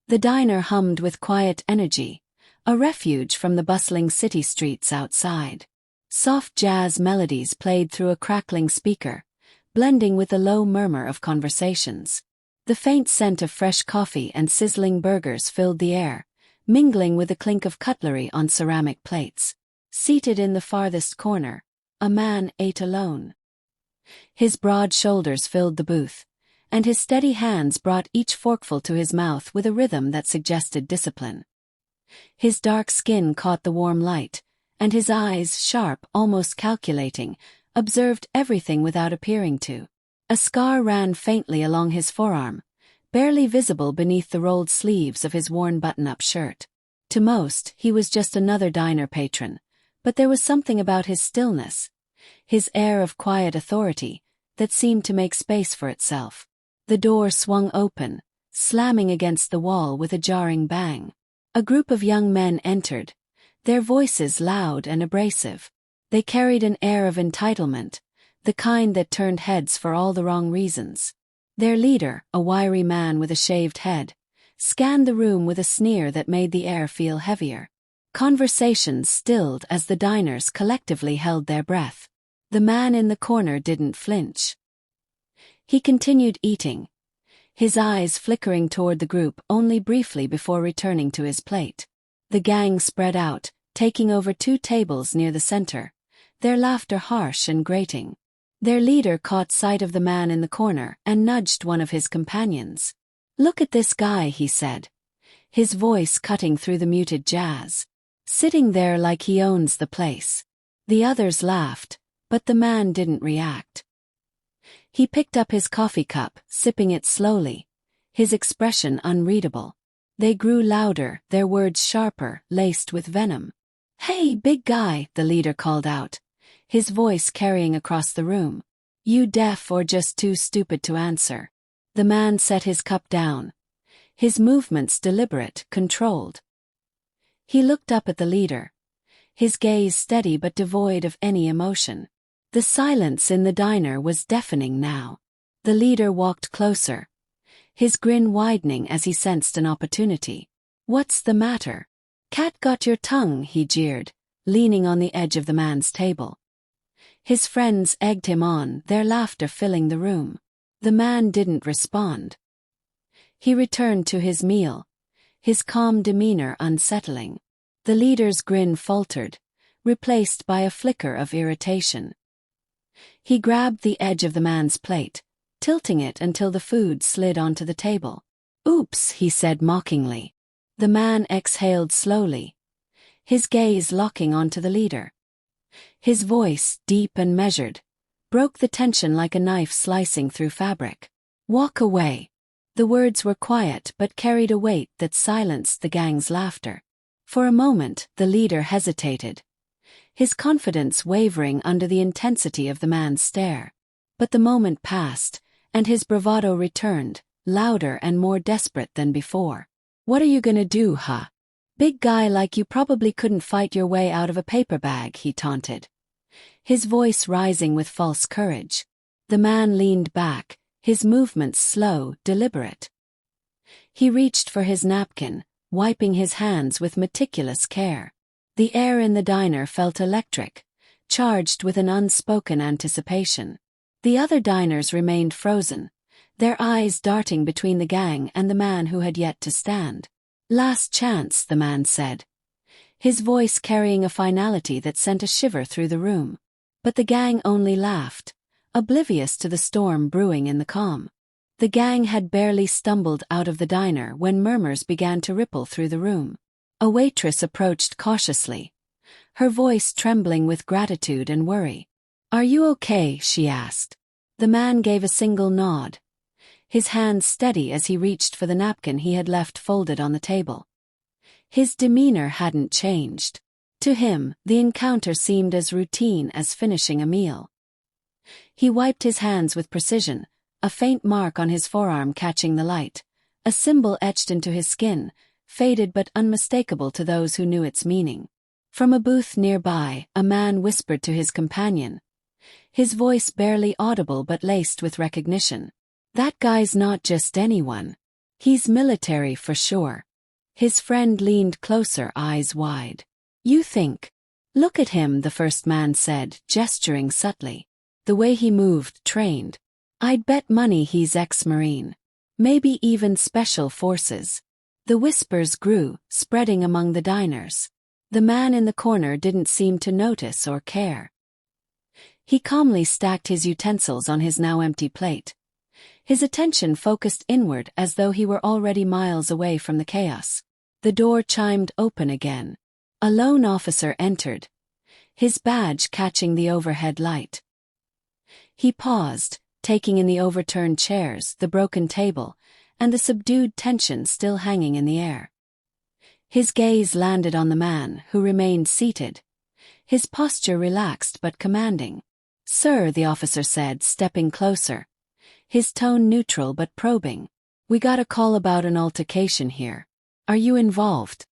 The diner hummed with quiet energy, a refuge from the bustling city streets outside. Soft jazz melodies played through a crackling speaker, blending with the low murmur of conversations. The faint scent of fresh coffee and sizzling burgers filled the air, mingling with the clink of cutlery on ceramic plates. Seated in the farthest corner, a man ate alone. His broad shoulders filled the booth, and his steady hands brought each forkful to his mouth with a rhythm that suggested discipline. His dark skin caught the warm light, and his eyes, sharp, almost calculating, observed everything without appearing to. A scar ran faintly along his forearm, barely visible beneath the rolled sleeves of his worn button-up shirt. To most, he was just another diner patron, but there was something about his stillness, his air of quiet authority, that seemed to make space for itself. The door swung open, slamming against the wall with a jarring bang. A group of young men entered, their voices loud and abrasive. They carried an air of entitlement, the kind that turned heads for all the wrong reasons. Their leader, a wiry man with a shaved head, scanned the room with a sneer that made the air feel heavier. Conversations stilled as the diners collectively held their breath. The man in the corner didn't flinch. He continued eating, his eyes flickering toward the group only briefly before returning to his plate. The gang spread out, taking over 2 tables near the center, their laughter harsh and grating. Their leader caught sight of the man in the corner and nudged one of his companions. "Look at this guy," he said, his voice cutting through the muted jazz. "Sitting there like he owns the place." The others laughed, but the man didn't react. He picked up his coffee cup, sipping it slowly, his expression unreadable. They grew louder, their words sharper, laced with venom. "Hey, big guy," the leader called out, his voice carrying across the room. "You deaf or just too stupid to answer?" The man set his cup down, his movements deliberate, controlled. He looked up at the leader, his gaze steady but devoid of any emotion. The silence in the diner was deafening now. The leader walked closer, his grin widening as he sensed an opportunity. "What's the matter? Cat got your tongue?" he jeered, leaning on the edge of the man's table. His friends egged him on, their laughter filling the room. The man didn't respond. He returned to his meal, his calm demeanor unsettling. The leader's grin faltered, replaced by a flicker of irritation. He grabbed the edge of the man's plate, tilting it until the food slid onto the table. "Oops," he said mockingly. The man exhaled slowly, his gaze locking onto the leader. His voice, deep and measured, broke the tension like a knife slicing through fabric. "Walk away." The words were quiet but carried a weight that silenced the gang's laughter. For a moment, the leader hesitated, his confidence wavering under the intensity of the man's stare. But the moment passed, and his bravado returned, louder and more desperate than before. "What are you gonna do, huh? Big guy like you probably couldn't fight your way out of a paper bag," he taunted, his voice rising with false courage. The man leaned back, his movements slow, deliberate. He reached for his napkin, wiping his hands with meticulous care. The air in the diner felt electric, charged with an unspoken anticipation. The other diners remained frozen, their eyes darting between the gang and the man who had yet to stand. "Last chance," the man said, his voice carrying a finality that sent a shiver through the room. But the gang only laughed, oblivious to the storm brewing in the calm. The gang had barely stumbled out of the diner when murmurs began to ripple through the room. A waitress approached cautiously, her voice trembling with gratitude and worry. "Are you okay?" she asked. The man gave a single nod, his hands steady as he reached for the napkin he had left folded on the table. His demeanor hadn't changed. To him, the encounter seemed as routine as finishing a meal. He wiped his hands with precision, a faint mark on his forearm catching the light, a symbol etched into his skin, faded but unmistakable to those who knew its meaning. From a booth nearby, a man whispered to his companion, his voice barely audible but laced with recognition. "That guy's not just anyone. He's military for sure. His friend leaned closer, eyes wide. You think? Look at him, the first man said, gesturing subtly. The way he moved, trained. I'd bet money he's ex-Marine. Maybe even special forces. The whispers grew, spreading among the diners. The man in the corner didn't seem to notice or care. He calmly stacked his utensils on his now empty plate. His attention focused inward as though he were already miles away from the chaos. The door chimed open again. A lone officer entered, his badge catching the overhead light. He paused, taking in the overturned chairs, the broken table, and the subdued tension still hanging in the air. His gaze landed on the man, who remained seated, his posture relaxed but commanding. Sir, the officer said, stepping closer, his tone neutral but probing. We got a call about an altercation here. Are you involved?